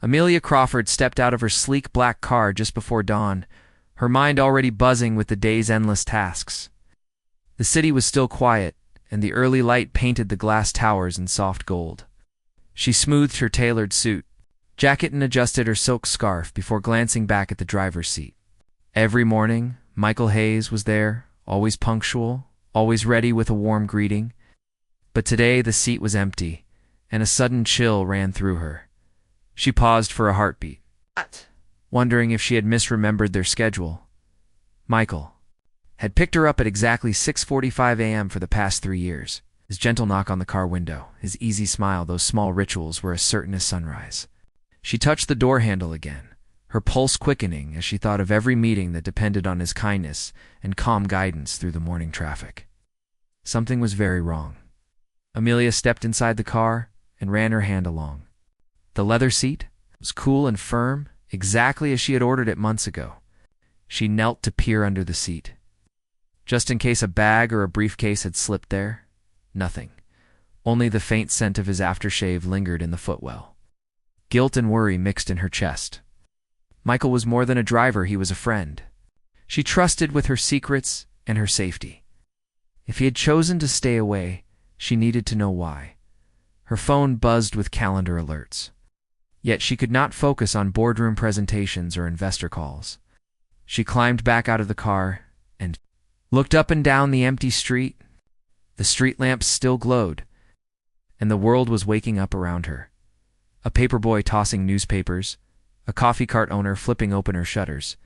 Amelia Crawford stepped out of her sleek black car just before dawn, her mind already buzzing with the day's endless tasks. The city was still quiet, and the early light painted the glass towers in soft gold. She smoothed her tailored suit, jacket, and adjusted her silk scarf before glancing back at the driver's seat. Every morning, Michael Hayes was there, always punctual, always ready with a warm greeting. But today the seat was empty, and a sudden chill ran through her. She paused for a heartbeat, wondering if she had misremembered their schedule. Michael had picked her up at exactly 6:45 a.m. for the past 3 years. His gentle knock on the car window, his easy smile, those small rituals were as certain as sunrise. She touched the door handle again, her pulse quickening as she thought of every meeting that depended on his kindness and calm guidance through the morning traffic. Something was very wrong. Amelia stepped inside the car and ran her hand along. The leather seat was cool and firm, exactly as she had ordered it months ago. She knelt to peer under the seat. Just in case a bag or a briefcase had slipped there, nothing. Only the faint scent of his aftershave lingered in the footwell. Guilt and worry mixed in her chest. Michael was more than a driver, he was a friend. She trusted with her secrets and her safety. If he had chosen to stay away, she needed to know why. Her phone buzzed with calendar alerts. Yet she could not focus on boardroom presentations or investor calls. She climbed back out of the car and looked up and down the empty street. The street lamps still glowed, and the world was waking up around her. A paperboy tossing newspapers, a coffee cart owner flipping open her shutters,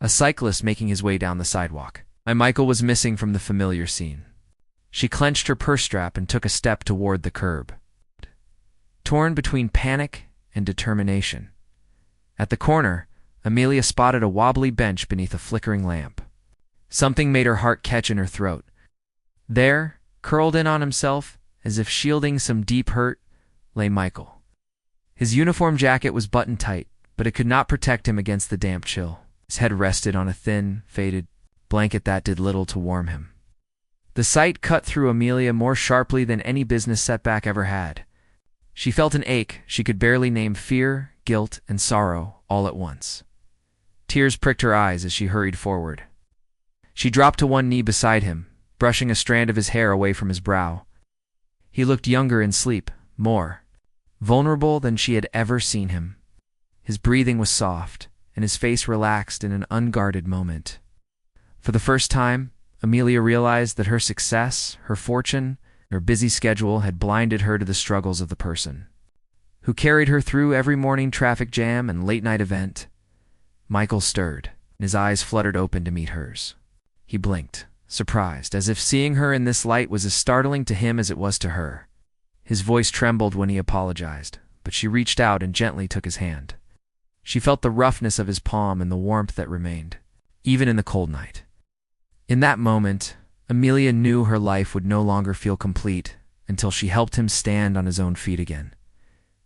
a cyclist making his way down the sidewalk. Michael was missing from the familiar scene. She clenched her purse strap and took a step toward the curb, torn between panic and determination. At the corner, Amelia spotted a wobbly bench beneath a flickering lamp. Something made her heart catch in her throat. There, curled in on himself, as if shielding some deep hurt, lay Michael. His uniform jacket was buttoned tight, but it could not protect him against the damp chill. His head rested on a thin, faded blanket that did little to warm him. The sight cut through Amelia more sharply than any business setback ever had. She felt an ache she could barely name, fear, guilt, and sorrow all at once. Tears pricked her eyes as she hurried forward. She dropped to one knee beside him, brushing a strand of his hair away from his brow. He looked younger in sleep, more vulnerable than she had ever seen him. His breathing was soft, and his face relaxed in an unguarded moment. For the first time, Amelia realized that her success, her fortune, her busy schedule had blinded her to the struggles of the person who carried her through every morning traffic jam and late-night event. Michael stirred, and his eyes fluttered open to meet hers. He blinked, surprised, as if seeing her in this light was as startling to him as it was to her. His voice trembled when he apologized, but she reached out and gently took his hand. She felt the roughness of his palm and the warmth that remained, even in the cold night. In that moment, Amelia knew her life would no longer feel complete until she helped him stand on his own feet again.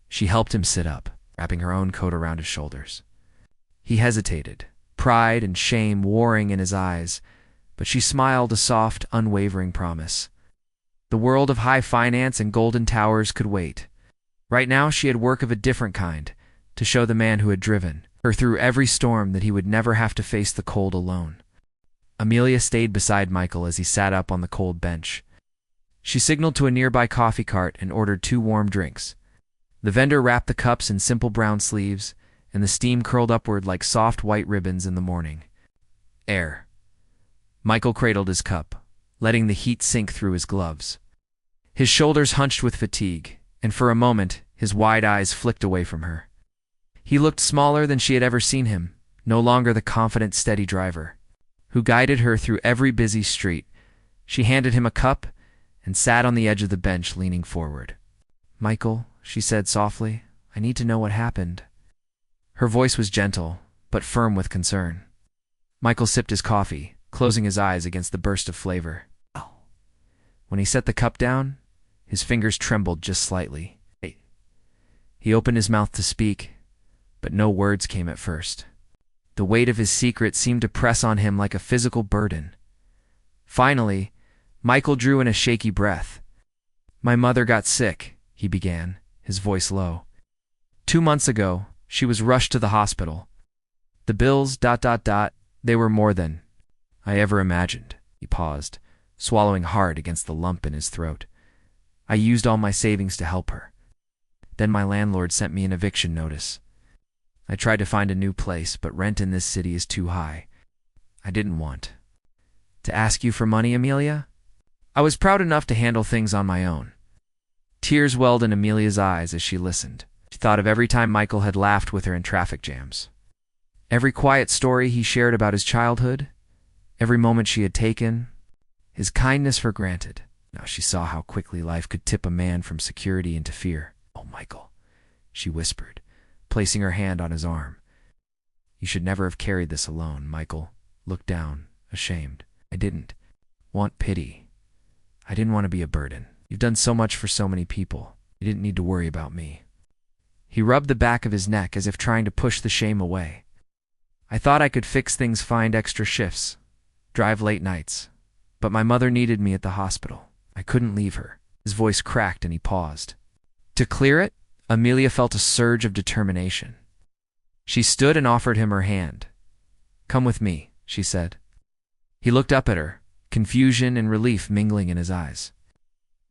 She helped him sit up, wrapping her own coat around his shoulders. He hesitated, pride and shame warring in his eyes, but she smiled a soft, unwavering promise. The world of high finance and golden towers could wait. Right now she had work of a different kind, to show the man who had driven her through every storm that he would never have to face the cold alone. Amelia stayed beside Michael as he sat up on the cold bench. She signaled to a nearby coffee cart and ordered 2 warm drinks. The vendor wrapped the cups in simple brown sleeves, and the steam curled upward like soft white ribbons in the morning air. Michael cradled his cup, letting the heat sink through his gloves. His shoulders hunched with fatigue, and for a moment his wide eyes flicked away from her. He looked smaller than she had ever seen him, no longer the confident, steady driver who guided her through every busy street. She handed him a cup and sat on the edge of the bench, leaning forward. "Michael," she said softly, "I need to know what happened." Her voice was gentle, but firm with concern. Michael sipped his coffee, closing his eyes against the burst of flavor. When he set the cup down, his fingers trembled just slightly. He opened his mouth to speak, but no words came at first. The weight of his secret seemed to press on him like a physical burden. Finally, Michael drew in a shaky breath. "My mother got sick," he began, his voice low. 2 months ago, She was rushed to the hospital. The bills, they were more than I ever imagined. He paused, swallowing hard against the lump in his throat. I used all my savings to help her. Then my landlord sent me an eviction notice. I tried to find a new place, but rent in this city is too high. I didn't want to ask you for money, Amelia. I was proud enough to handle things on my own. Tears welled in Amelia's eyes as she listened. She thought of every time Michael had laughed with her in traffic jams. Every quiet story he shared about his childhood, every moment she had taken, his kindness for granted. Now she saw how quickly life could tip a man from security into fear. "Oh, Michael," she whispered, placing her hand on his arm. "You should never have carried this alone." Michael looked down, ashamed. "I didn't want pity. I didn't want to be a burden. You've done so much for so many people. You didn't need to worry about me." He rubbed the back of his neck as if trying to push the shame away. "I thought I could fix things, find extra shifts, drive late nights. But my mother needed me at the hospital. I couldn't leave her." His voice cracked and he paused. To clear it, Amelia felt a surge of determination. She stood and offered him her hand. "Come with me," she said. He looked up at her, confusion and relief mingling in his eyes.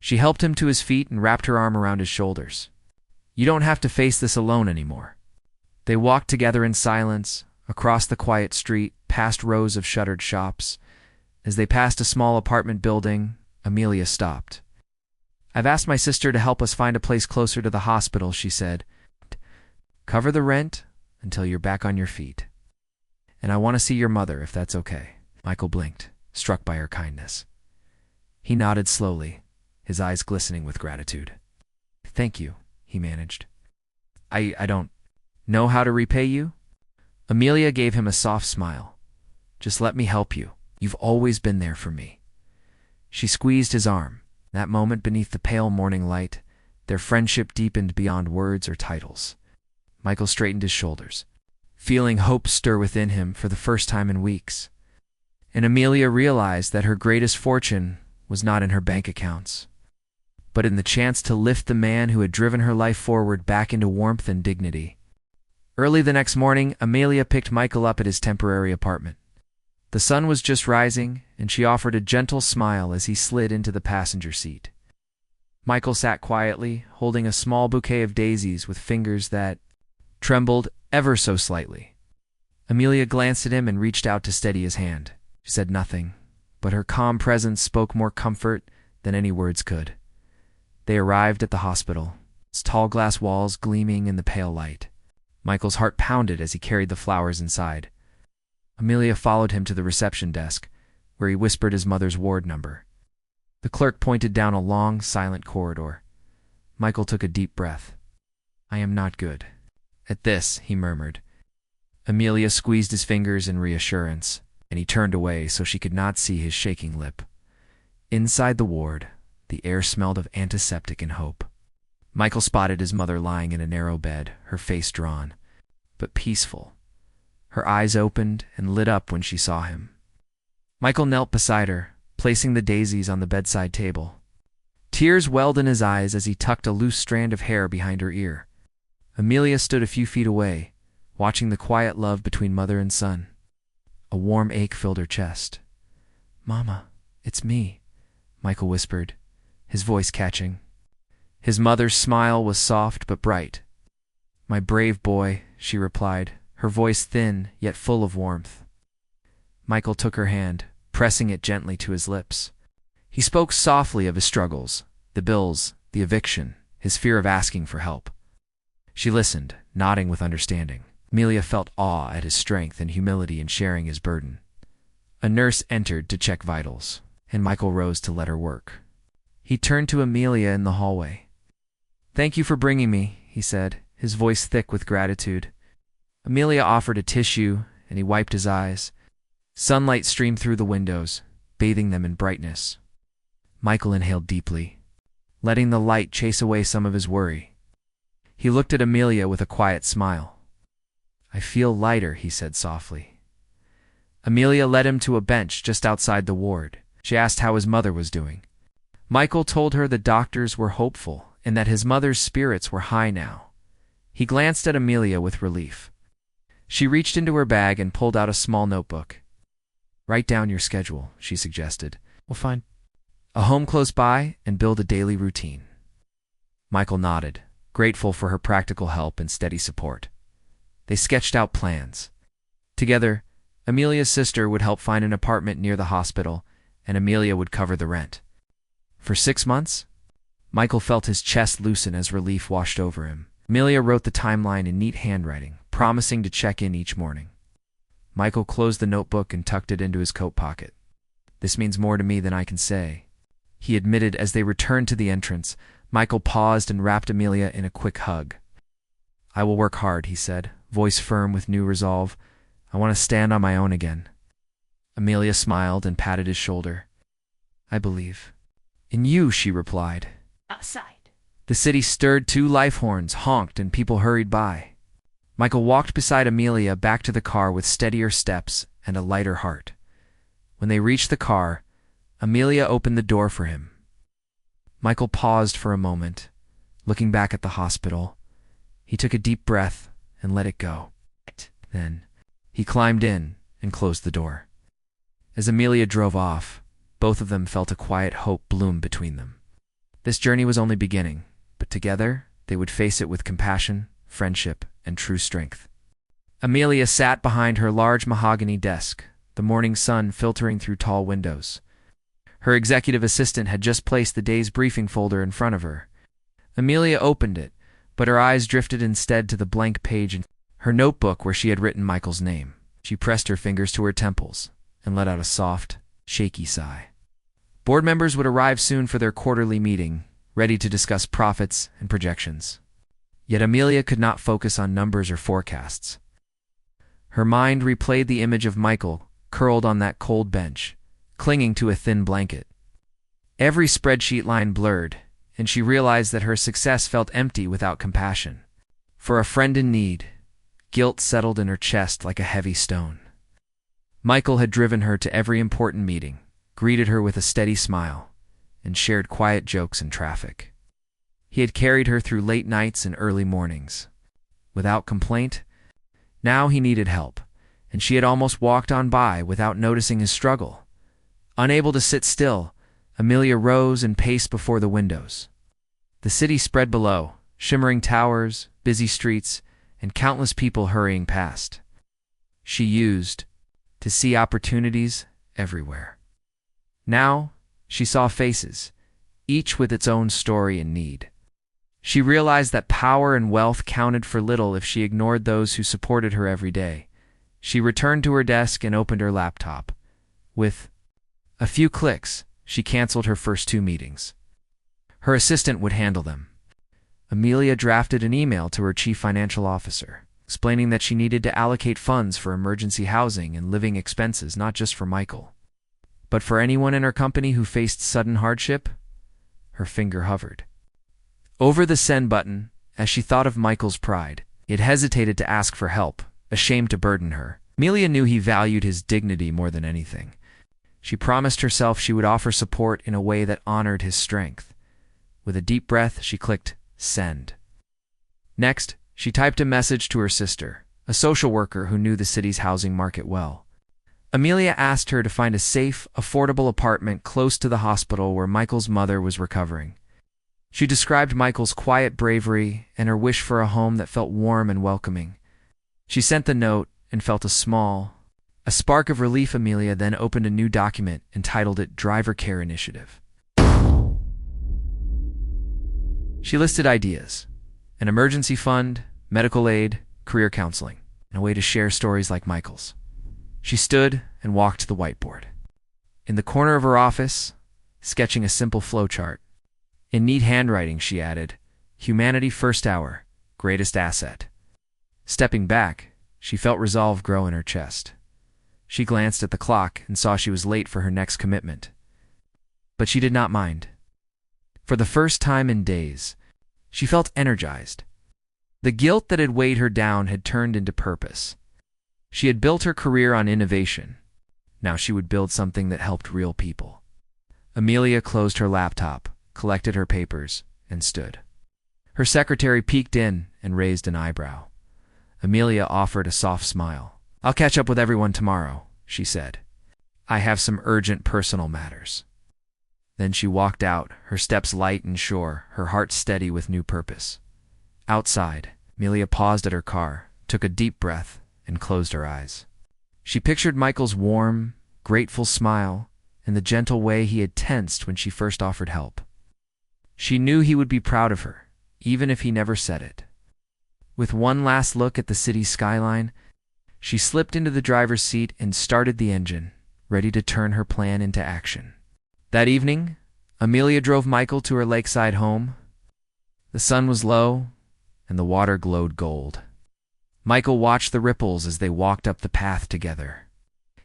She helped him to his feet and wrapped her arm around his shoulders. "You don't have to face this alone anymore." They walked together in silence, across the quiet street, past rows of shuttered shops. As they passed a small apartment building, Amelia stopped. "I've asked my sister to help us find a place closer to the hospital," she said. "Cover the rent until you're back on your feet. And I want to see your mother, if that's okay." Michael blinked, struck by her kindness. He nodded slowly, his eyes glistening with gratitude. "Thank you," he managed. I don't know how to repay you." Amelia gave him a soft smile. "Just let me help you. You've always been there for me." She squeezed his arm. That moment beneath the pale morning light, their friendship deepened beyond words or titles. Michael straightened his shoulders, feeling hope stir within him for the first time in weeks. And Amelia realized that her greatest fortune was not in her bank accounts, but in the chance to lift the man who had driven her life forward back into warmth and dignity. Early the next morning, Amelia picked Michael up at his temporary apartment. The sun was just rising, and she offered a gentle smile as he slid into the passenger seat. Michael sat quietly, holding a small bouquet of daisies with fingers that trembled ever so slightly. Amelia glanced at him and reached out to steady his hand. She said nothing, but her calm presence spoke more comfort than any words could. They arrived at the hospital, its tall glass walls gleaming in the pale light. Michael's heart pounded as he carried the flowers inside. Amelia followed him to the reception desk, where he whispered his mother's ward number. The clerk pointed down a long, silent corridor. Michael took a deep breath. "I am not good." At this, he murmured. Amelia squeezed his fingers in reassurance, and he turned away so she could not see his shaking lip. Inside the ward, the air smelled of antiseptic and hope. Michael spotted his mother lying in a narrow bed, her face drawn, but peaceful. Her eyes opened and lit up when she saw him. Michael knelt beside her, placing the daisies on the bedside table. Tears welled in his eyes as he tucked a loose strand of hair behind her ear. Amelia stood a few feet away, watching the quiet love between mother and son. A warm ache filled her chest. "Mama, it's me," Michael whispered, his voice catching. His mother's smile was soft but bright. "My brave boy," she replied, her voice thin yet full of warmth. Michael took her hand, pressing it gently to his lips. He spoke softly of his struggles, the bills, the eviction, his fear of asking for help. She listened, nodding with understanding. Amelia felt awe at his strength and humility in sharing his burden. A nurse entered to check vitals, and Michael rose to let her work. He turned to Amelia in the hallway. "Thank you for bringing me," he said, his voice thick with gratitude. Amelia offered a tissue, and he wiped his eyes. Sunlight streamed through the windows, bathing them in brightness. Michael inhaled deeply, letting the light chase away some of his worry. He looked at Amelia with a quiet smile. "I feel lighter," he said softly. Amelia led him to a bench just outside the ward. She asked how his mother was doing. Michael told her the doctors were hopeful and that his mother's spirits were high now. He glanced at Amelia with relief. She reached into her bag and pulled out a small notebook. "Write down your schedule," she suggested. "We'll find a home close by and build a daily routine." Michael nodded, grateful for her practical help and steady support. They sketched out plans. Together, Amelia's sister would help find an apartment near the hospital, and Amelia would cover the rent. For 6 months, Michael felt his chest loosen as relief washed over him. Amelia wrote the timeline in neat handwriting, promising to check in each morning. Michael closed the notebook and tucked it into his coat pocket. "This means more to me than I can say," he admitted as they returned to the entrance. Michael paused and wrapped Amelia in a quick hug. "I will work hard," he said, voice firm with new resolve. "I want to stand on my own again." Amelia smiled and patted his shoulder. "I believe in you," she replied. Outside. The city stirred, 2 life horns honked, and people hurried by. Michael walked beside Amelia back to the car with steadier steps and a lighter heart. When they reached the car, Amelia opened the door for him. Michael paused for a moment, looking back at the hospital. He took a deep breath and let it go. Then, he climbed in and closed the door. As Amelia drove off, both of them felt a quiet hope bloom between them. This journey was only beginning, but together they would face it with compassion, friendship, and true strength. Amelia sat behind her large mahogany desk, the morning sun filtering through tall windows. Her executive assistant had just placed the day's briefing folder in front of her. Amelia opened it, but her eyes drifted instead to the blank page in her notebook where she had written Michael's name. She pressed her fingers to her temples and let out a soft, shaky sigh. Board members would arrive soon for their quarterly meeting, ready to discuss profits and projections. Yet Amelia could not focus on numbers or forecasts. Her mind replayed the image of Michael curled on that cold bench, clinging to a thin blanket. Every spreadsheet line blurred, and she realized that her success felt empty without compassion. For a friend in need, guilt settled in her chest like a heavy stone. Michael had driven her to every important meeting, greeted her with a steady smile, and shared quiet jokes in traffic. He had carried her through late nights and early mornings. Without complaint, now he needed help, and she had almost walked on by without noticing his struggle. Unable to sit still, Amelia rose and paced before the windows. The city spread below, shimmering towers, busy streets, and countless people hurrying past. She used to see opportunities everywhere. Now, she saw faces, each with its own story and need. She realized that power and wealth counted for little if she ignored those who supported her every day. She returned to her desk and opened her laptop. With a few clicks, she canceled her first 2 meetings. Her assistant would handle them. Amelia drafted an email to her chief financial officer, explaining that she needed to allocate funds for emergency housing and living expenses, not just for Michael, but for anyone in her company who faced sudden hardship. Her finger hovered over the send button as she thought of Michael's pride. He had hesitated to ask for help, ashamed to burden her. Amelia knew he valued his dignity more than anything. She promised herself she would offer support in a way that honored his strength. With a deep breath, she clicked send. Next, she typed a message to her sister, a social worker who knew the city's housing market well. Amelia asked her to find a safe, affordable apartment close to the hospital where Michael's mother was recovering. She described Michael's quiet bravery and her wish for a home that felt warm and welcoming. She sent the note and felt a spark of relief. Amelia then opened a new document and titled it Driver Care Initiative. She listed ideas: an emergency fund, medical aid, career counseling, and a way to share stories like Michael's. She stood and walked to the whiteboard. In the corner of her office, sketching a simple flowchart. In neat handwriting, she added, "Humanity first hour, greatest asset." Stepping back, she felt resolve grow in her chest. She glanced at the clock and saw she was late for her next commitment. But she did not mind. For the first time in days, she felt energized. The guilt that had weighed her down had turned into purpose. She had built her career on innovation. Now she would build something that helped real people. Amelia closed her laptop, collected her papers, and stood. Her secretary peeked in and raised an eyebrow. Amelia offered a soft smile. "I'll catch up with everyone tomorrow," she said. "I have some urgent personal matters." Then she walked out, her steps light and sure, her heart steady with new purpose. Outside, Amelia paused at her car, took a deep breath, and closed her eyes. She pictured Michael's warm, grateful smile and the gentle way he had tensed when she first offered help. She knew he would be proud of her, even if he never said it. With one last look at the city skyline, she slipped into the driver's seat and started the engine, ready to turn her plan into action. That evening, Amelia drove Michael to her lakeside home. The sun was low, and the water glowed gold. Michael watched the ripples as they walked up the path together.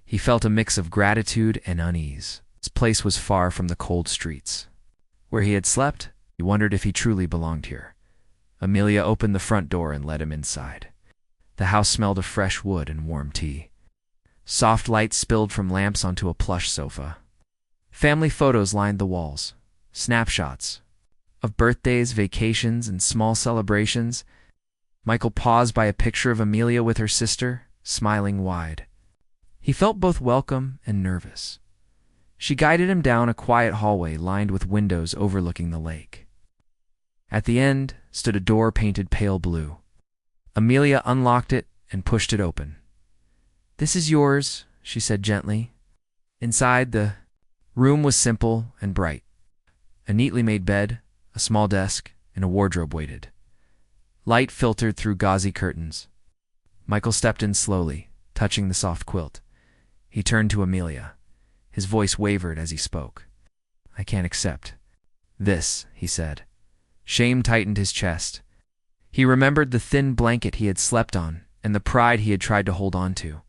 He felt a mix of gratitude and unease. His place was far from the cold streets. Where he had slept, he wondered if he truly belonged here. Amelia opened the front door and let him inside. The house smelled of fresh wood and warm tea. Soft light spilled from lamps onto a plush sofa. Family photos lined the walls, snapshots of birthdays, vacations, and small celebrations. Michael paused by a picture of Amelia with her sister, smiling wide. He felt both welcome and nervous. She guided him down a quiet hallway lined with windows overlooking the lake. At the end stood a door painted pale blue. Amelia unlocked it and pushed it open. "This is yours," she said gently. Inside, the room was simple and bright. A neatly made bed, a small desk, and a wardrobe waited. Light filtered through gauzy curtains. Michael stepped in slowly, touching the soft quilt. He turned to Amelia. His voice wavered as he spoke. "I can't accept this," he said. Shame tightened his chest. He remembered the thin blanket he had slept on and the pride he had tried to hold on to.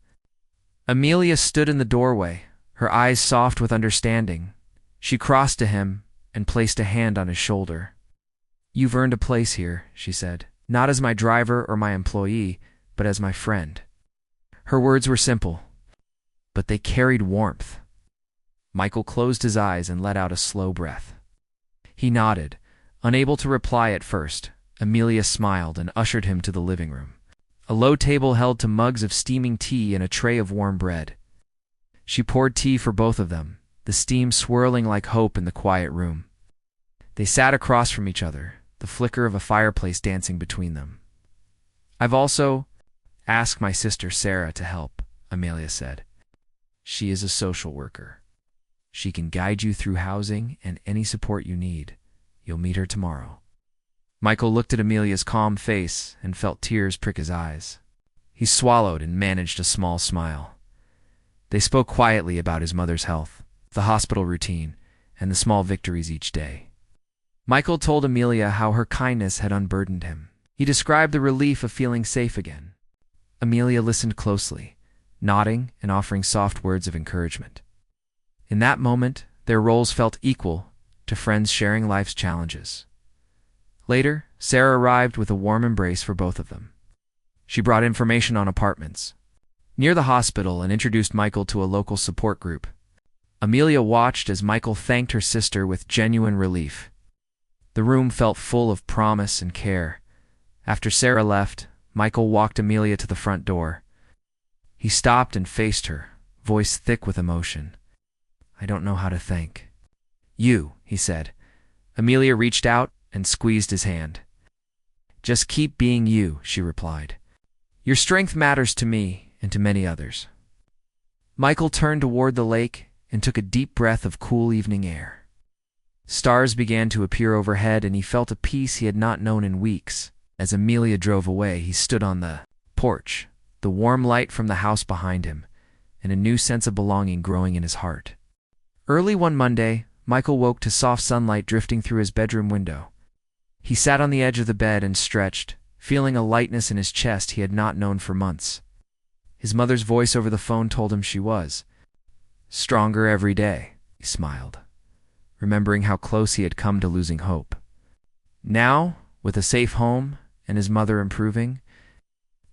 Amelia stood in the doorway, her eyes soft with understanding. She crossed to him and placed a hand on his shoulder. "You've earned a place here," she said, "not as my driver or my employee, but as my friend." Her words were simple, but they carried warmth. Michael closed his eyes and let out a slow breath. He nodded, unable to reply at first. Amelia smiled and ushered him to the living room. A low table held to mugs of steaming tea and a tray of warm bread. She poured tea for both of them, the steam swirling like hope in the quiet room. They sat across from each other, the flicker of a fireplace dancing between them. "I've also asked my sister Sarah to help," Amelia said. "She is a social worker. She can guide you through housing and any support you need. You'll meet her tomorrow." Michael looked at Amelia's calm face and felt tears prick his eyes. He swallowed and managed a small smile. They spoke quietly about his mother's health, the hospital routine, and the small victories each day. Michael told Amelia how her kindness had unburdened him. He described the relief of feeling safe again. Amelia listened closely, nodding and offering soft words of encouragement. In that moment, their roles felt equal to friends sharing life's challenges. Later, Sarah arrived with a warm embrace for both of them. She brought information on apartments near the hospital and introduced Michael to a local support group. Amelia watched as Michael thanked her sister with genuine relief. The room felt full of promise and care. After Sarah left, Michael walked Amelia to the front door. He stopped and faced her, voice thick with emotion. "I don't know how to thank you," he said. Amelia reached out and squeezed his hand. "Just keep being you," she replied. "Your strength matters to me and to many others." Michael turned toward the lake and took a deep breath of cool evening air. Stars began to appear overhead, and he felt a peace he had not known in weeks. As Amelia drove away, he stood on the porch, the warm light from the house behind him, and a new sense of belonging growing in his heart. Early one Monday, Michael woke to soft sunlight drifting through his bedroom window. He sat on the edge of the bed and stretched, feeling a lightness in his chest he had not known for months. His mother's voice over the phone told him she was stronger every day. He smiled, remembering how close he had come to losing hope. Now, with a safe home and his mother improving,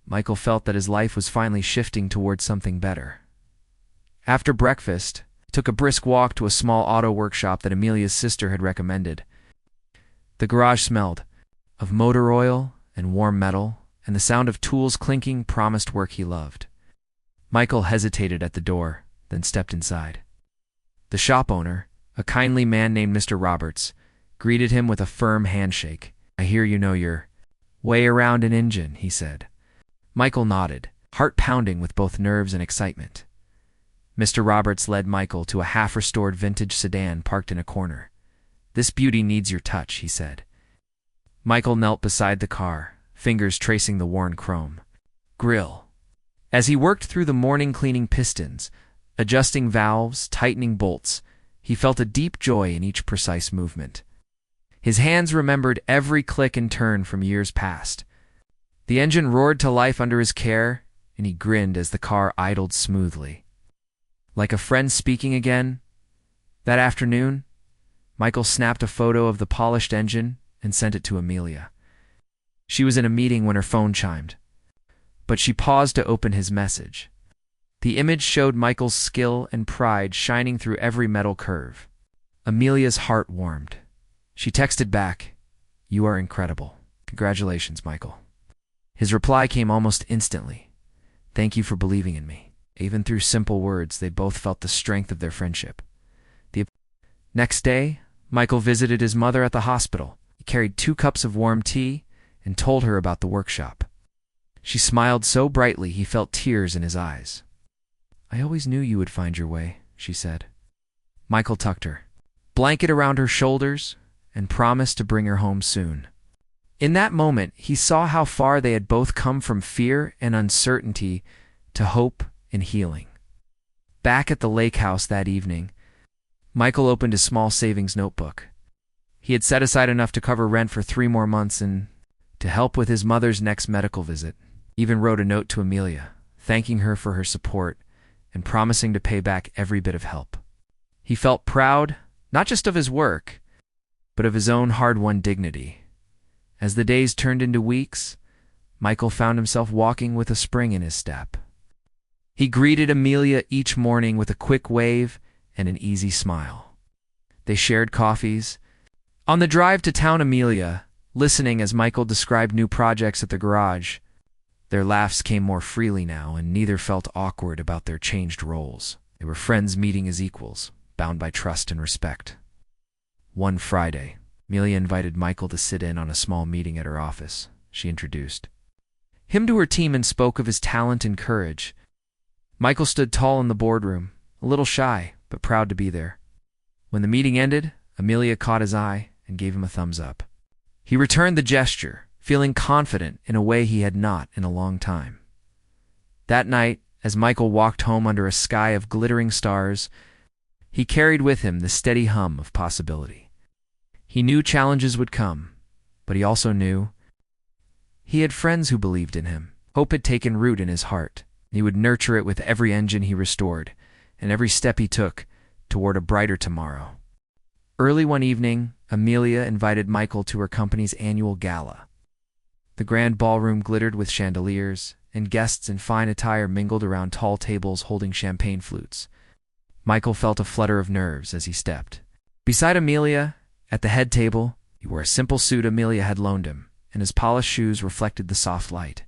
Michael felt that his life was finally shifting towards something better. After breakfast, he took a brisk walk to a small auto workshop that Amelia's sister had recommended. The garage smelled of motor oil and warm metal, and the sound of tools clinking promised work he loved. Michael hesitated at the door, then stepped inside. The shop owner, a kindly man named Mr. Roberts, greeted him with a firm handshake. "I hear you know your way around an engine," he said. Michael nodded, heart pounding with both nerves and excitement. Mr. Roberts led Michael to a half-restored vintage sedan parked in a corner. "This beauty needs your touch," he said. Michael knelt beside the car, fingers tracing the worn chrome grille. As he worked through the morning cleaning pistons, adjusting valves, tightening bolts, he felt a deep joy in each precise movement. His hands remembered every click and turn from years past. The engine roared to life under his care, and he grinned as the car idled smoothly. Like a friend speaking again, that afternoon, Michael snapped a photo of the polished engine and sent it to Amelia. She was in a meeting when her phone chimed, but she paused to open his message. The image showed Michael's skill and pride shining through every metal curve. Amelia's heart warmed. She texted back, "You are incredible. Congratulations, Michael." His reply came almost instantly. "Thank you for believing in me." Even through simple words, they both felt the strength of their friendship. The next day, Michael visited his mother at the hospital. He carried 2 cups of warm tea and told her about the workshop. She smiled so brightly he felt tears in his eyes. "I always knew you would find your way," she said. Michael tucked her blanket around her shoulders and promised to bring her home soon. In that moment, he saw how far they had both come from fear and uncertainty to hope and healing. Back at the lake house that evening, Michael opened his small savings notebook. He had set aside enough to cover rent for 3 more months and to help with his mother's next medical visit. He even wrote a note to Amelia, thanking her for her support and promising to pay back every bit of help. He felt proud, not just of his work, but of his own hard-won dignity. As the days turned into weeks, Michael found himself walking with a spring in his step. He greeted Amelia each morning with a quick wave and an easy smile. They shared coffees. On the drive to town, Amelia, listening as Michael described new projects at the garage, their laughs came more freely now, and neither felt awkward about their changed roles. They were friends meeting as equals, bound by trust and respect. One Friday, Amelia invited Michael to sit in on a small meeting at her office. She introduced him to her team and spoke of his talent and courage. Michael stood tall in the boardroom, a little shy, but proud to be there. When the meeting ended, Amelia caught his eye and gave him a thumbs up. He returned the gesture, feeling confident in a way he had not in a long time. That night, as Michael walked home under a sky of glittering stars, he carried with him the steady hum of possibility. He knew challenges would come, but he also knew he had friends who believed in him. Hope had taken root in his heart. He would nurture it with every engine he restored, and every step he took toward a brighter tomorrow. Early one evening, Amelia invited Michael to her company's annual gala. The grand ballroom glittered with chandeliers, and guests in fine attire mingled around tall tables holding champagne flutes. Michael felt a flutter of nerves as he stepped. Beside Amelia, at the head table, he wore a simple suit Amelia had loaned him, and his polished shoes reflected the soft light.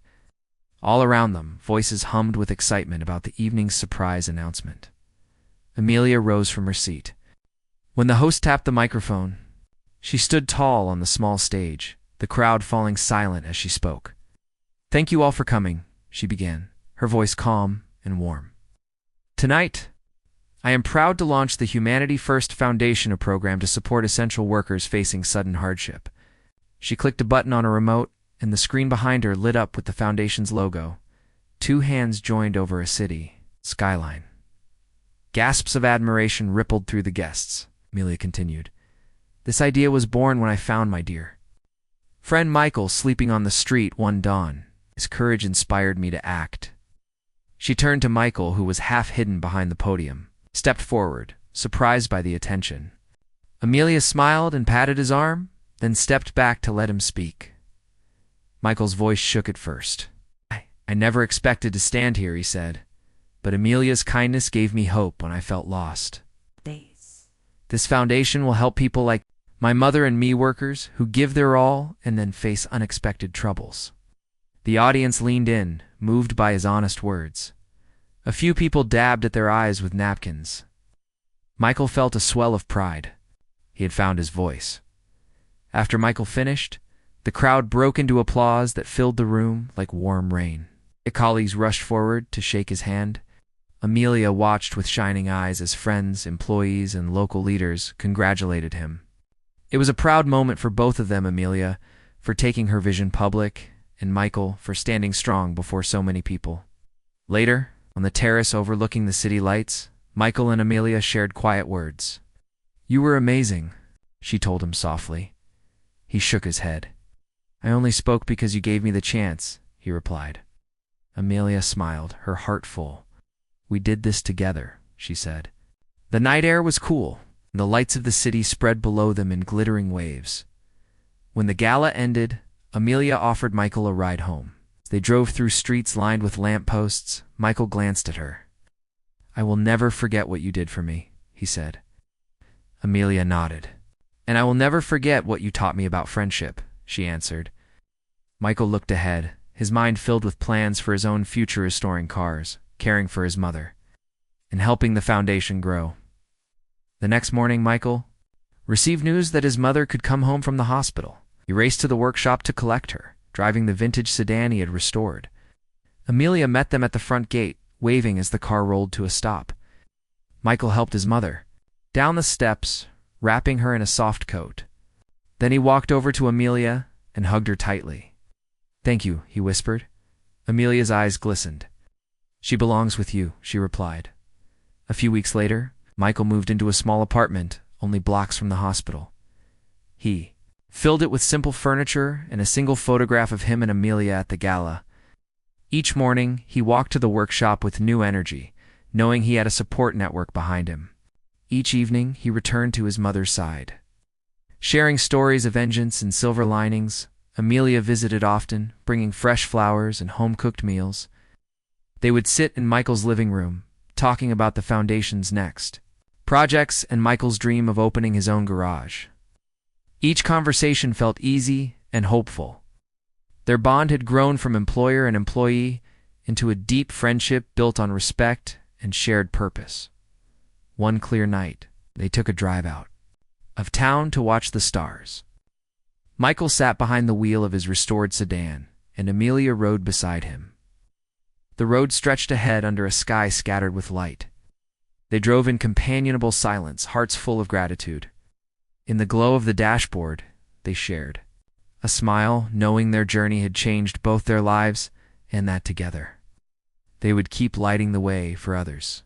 All around them, voices hummed with excitement about the evening's surprise announcement. Amelia rose from her seat. When the host tapped the microphone, she stood tall on the small stage, the crowd falling silent as she spoke. "Thank you all for coming," she began, her voice calm and warm. "Tonight, I am proud to launch the Humanity First Foundation, a program to support essential workers facing sudden hardship." She clicked a button on a remote, and the screen behind her lit up with the foundation's logo. 2 hands joined over a city skyline. Gasps of admiration rippled through the guests. Amelia continued, "This idea was born when I found my dear friend Michael sleeping on the street one dawn. His courage inspired me to act." She turned to Michael, who was half hidden behind the podium, stepped forward, surprised by the attention. Amelia smiled and patted his arm, then stepped back to let him speak. Michael's voice shook at first. I never expected to stand here," he said, "but Amelia's kindness gave me hope when I felt lost. This foundation will help people like..." My mother and me workers who give their all and then face unexpected troubles. The audience leaned in, moved by his honest words. A few people dabbed at their eyes with napkins. Michael felt a swell of pride. He had found his voice. After Michael finished, the crowd broke into applause that filled the room like warm rain. Colleagues rushed forward to shake his hand. Amelia watched with shining eyes as friends, employees, and local leaders congratulated him. It was a proud moment for both of them, Amelia for taking her vision public, and Michael for standing strong before so many people. Later, on the terrace overlooking the city lights, Michael and Amelia shared quiet words. "You were amazing," she told him softly. He shook his head. "I only spoke because you gave me the chance," he replied. Amelia smiled, her heart full. "We did this together," she said. The night air was cool, and the lights of the city spread below them in glittering waves. When the gala ended, Amelia offered Michael a ride home. As they drove through streets lined with lampposts, Michael glanced at her. "I will never forget what you did for me," he said. Amelia nodded. "And I will never forget what you taught me about friendship," she answered. Michael looked ahead, his mind filled with plans for his own future, restoring cars, caring for his mother, and helping the foundation grow. The next morning, Michael received news that his mother could come home from the hospital. He raced to the workshop to collect her, driving the vintage sedan he had restored. Amelia met them at the front gate, waving as the car rolled to a stop. Michael helped his mother down the steps, wrapping her in a soft coat. Then he walked over to Amelia and hugged her tightly. "Thank you," he whispered. Amelia's eyes glistened. "She belongs with you," she replied. A few weeks later, Michael moved into a small apartment only blocks from the hospital. He filled it with simple furniture and a single photograph of him and Amelia at the gala. Each morning, he walked to the workshop with new energy, knowing he had a support network behind him. Each evening, he returned to his mother's side. Sharing stories of vengeance and silver linings, Amelia visited often, bringing fresh flowers and home-cooked meals. They would sit in Michael's living room, talking about the foundation's next projects and Michael's dream of opening his own garage. Each conversation felt easy and hopeful. Their bond had grown from employer and employee into a deep friendship built on respect and shared purpose. One clear night, they took a drive out of town to watch the stars. Michael sat behind the wheel of his restored sedan, and Amelia rode beside him. The road stretched ahead under a sky scattered with light. They drove in companionable silence, hearts full of gratitude. In the glow of the dashboard, they shared a smile, knowing their journey had changed both their lives and that together they would keep lighting the way for others.